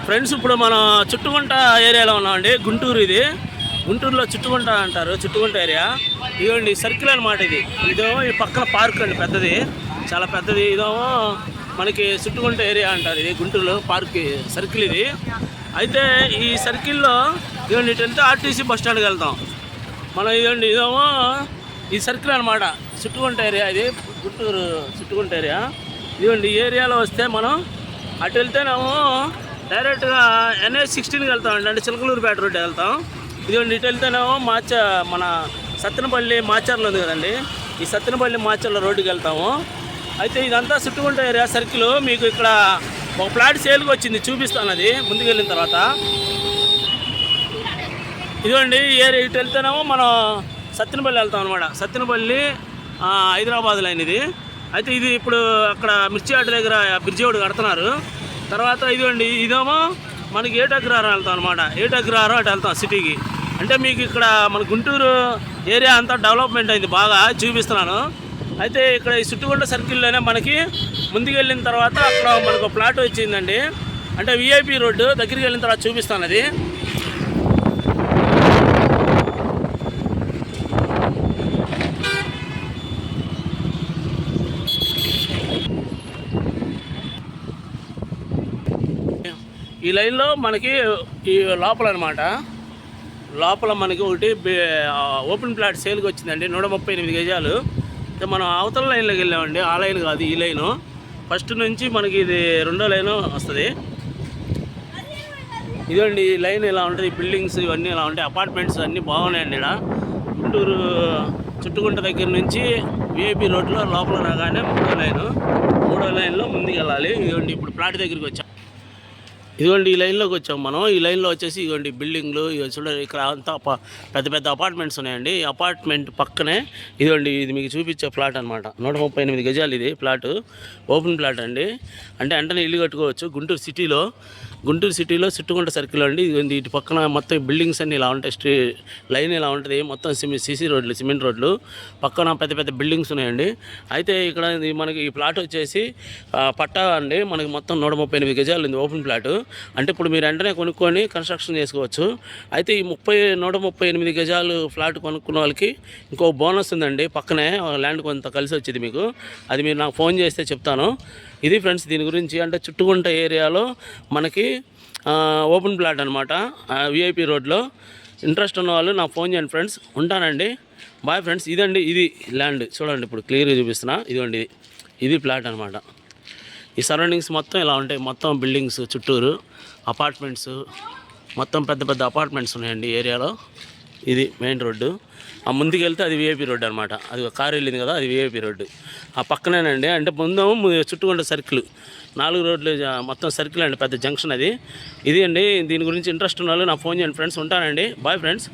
Friends ఇప్పుడు మనం చుట్టుకుంట ఏరియాలో ఉన్నామండి. గుంటూరు ఇది. గుంటూరులో చుట్టుకుంట అంటారు, చుట్టుకుంట ఏరియా. ఇదండి సర్కిల్ అనమాట. ఇదేమో ఈ పక్కన పార్క్ అండి, పెద్దది, చాలా పెద్దది. ఇదేమో మనకి చుట్టుకుంట ఏరియా అంటారు. ఇది గుంటూరులో పార్క్ సర్కిల్ ఇది. అయితే ఈ సర్కిల్లో ఇదండి ఇటు వెళ్తే ఆర్టీసీ బస్ స్టాండ్కి వెళ్తాం మనం. ఇదేమో ఈ సర్కిల్ అనమాట, చుట్టుకుంట ఏరియా. ఇది గుంటూరు చుట్టుకుంట ఏరియా. ఇదిగోండి ఈ ఏరియాలో వస్తే మనం అటు వెళ్తేనేమో డైరెక్ట్గా NH16కి వెళ్తామండి, అంటే చిలకలూరుపేట రోడ్డు వెళ్తాం. ఇదిగోండి ఇటు వెళ్తేనేమో మన సత్తెనపల్లి మాచర్లు ఉంది కదండి, ఈ సత్తెనపల్లి మాచర్ల రోడ్డుకి వెళ్తాము. అయితే ఇదంతా చుట్టుకుంట ఏరియా సర్కిల్. మీకు ఇక్కడ ఒక ప్లాట్ సేల్కి వచ్చింది, చూపిస్తాను అది ముందుకు వెళ్ళిన తర్వాత. ఇదిగోండి ఏరియా ఇటు వెళ్తేనేమో మనం సత్తెనపల్లి వెళ్తాం అనమాట. సత్తెనపల్లి హైదరాబాద్ లైన్ ఇది. అయితే ఇది ఇప్పుడు అక్కడ మిర్చి ఆట దగ్గర బ్రిడ్జి ఒకటి కడుతున్నారు. తర్వాత ఇదిగోండి ఇదేమో మనకి ఏటగ్రహారం వెళ్తాం అనమాట. ఏటగ్రహారం అటు వెళ్తాం సిటీకి. అంటే మీకు ఇక్కడ మన గుంటూరు ఏరియా అంతా డెవలప్మెంట్ అయింది బాగా, చూపిస్తున్నాను. అయితే ఇక్కడ ఈ చుట్టుకుంట సర్కిల్లోనే మనకి ముందుకు వెళ్ళిన తర్వాత అక్కడ మనకు ప్లాట్ వచ్చిందండి, అంటే VIP రోడ్డు దగ్గరికి వెళ్ళిన తర్వాత చూపిస్తాను అది. ఈ లైన్లో మనకి ఈ లోపల అనమాట, లోపల మనకి ఒకటి ఓపెన్ ప్లాట్ సేల్కి వచ్చిందండి, 138 గజాలు. మనం అవతల లైన్లోకి వెళ్ళామండి, ఆ లైన్ కాదు ఈ లైను. ఫస్ట్ నుంచి మనకి ఇది రెండో లైను వస్తుంది. ఇదండి ఈ లైన్ ఇలా ఉంటుంది, బిల్డింగ్స్ ఇవన్నీ ఇలా ఉంటాయి, అపార్ట్మెంట్స్ అన్నీ బాగున్నాయండి. ఇక్కడ గుంటూరు చుట్టుకుంట దగ్గర నుంచి VIP రోడ్లో లోపల రాగానే మూడో లైన్లో ముందుకు వెళ్ళాలి. ఇదిగోండి ఇప్పుడు ప్లాట్ దగ్గరికి వచ్చాం. ఇదిగోండి ఈ లైన్లోకి వచ్చాం మనం. ఈ లైన్లో వచ్చేసి ఇదిగోండి బిల్డింగ్లు చూడండి, ఇక్కడ అంతా పెద్ద పెద్ద అపార్ట్మెంట్స్ ఉన్నాయండి. ఈ అపార్ట్మెంట్ పక్కనే ఇదిగోండి ఇది మీకు చూపించే ఫ్లాట్ అనమాట. 138 గజాలు ఇది ప్లాట్, ఓపెన్ ప్లాట్ అండి. అంటే వెంటనే ఇల్లు కట్టుకోవచ్చు గుంటూరు సిటీలో చుట్టుకుంట సర్కిల్ అండి. ఇది ఇటు పక్కన మొత్తం బిల్డింగ్స్ అన్నీ ఇలా ఉంటాయి, లైన్ ఇలా ఉంటుంది, మొత్తం CC రోడ్లు, సిమెంట్ రోడ్లు, పక్కన పెద్ద పెద్ద బిల్డింగ్స్ ఉన్నాయండి. అయితే ఇక్కడ మనకి ఈ ప్లాట్ వచ్చేసి పట్టా అండి, మనకి మొత్తం 138 గజాలు ఉంది ఓపెన్ ప్లాట్. అంటే ఇప్పుడు మీరు వెంటనే కొనుక్కొని కన్స్ట్రక్షన్ చేసుకోవచ్చు. అయితే ఈ 138 గజాలు ఫ్లాట్ కొనుక్కున్న వాళ్ళకి ఇంకో బోనస్ ఉందండి, పక్కనే ల్యాండ్ కొంత కలిసి వచ్చేది మీకు. అది మీరు నాకు ఫోన్ చేస్తే చెప్తాను. ఇది ఫ్రెండ్స్ దీని గురించి. అంటే చుట్టుకుంట ఏరియాలో మనకి ఓపెన్ ప్లాట్ అనమాట, VIP రోడ్లో. ఇంట్రెస్ట్ ఉన్న వాళ్ళు నాకు ఫోన్ చేయండి ఫ్రెండ్స్. ఉంటానండి, బాయ్ ఫ్రెండ్స్. ఇదండి ఇది ల్యాండ్, చూడండి ఇప్పుడు క్లియర్గా చూపిస్తున్నా. ఇదిగోండి ఇది ప్లాట్ అనమాట. ఈ సరౌండింగ్స్ మొత్తం ఇలా ఉంటాయి, మొత్తం బిల్డింగ్స్ చుట్టూరు అపార్ట్మెంట్స్, మొత్తం పెద్ద పెద్ద అపార్ట్మెంట్స్ ఉన్నాయండి ఏరియాలో. ఇది మెయిన్ రోడ్డు. ఆ ముందుకు వెళ్తే అది VIP రోడ్డు అనమాట. అది కారు వెళ్ళింది కదా, అది VIP రోడ్డు. ఆ పక్కనేనండి, అంటే ముందేమో చుట్టుకుంట సర్కిల్, 4 రోడ్లు మొత్తం సర్కిల్ అండి, పెద్ద జంక్షన్ అది. ఇది అండి దీని గురించి ఇంట్రెస్ట్ ఉన్న వాళ్ళు నాకు ఫోన్ చేయండి ఫ్రెండ్స్. ఉంటానండి, బాయ్ ఫ్రెండ్స్.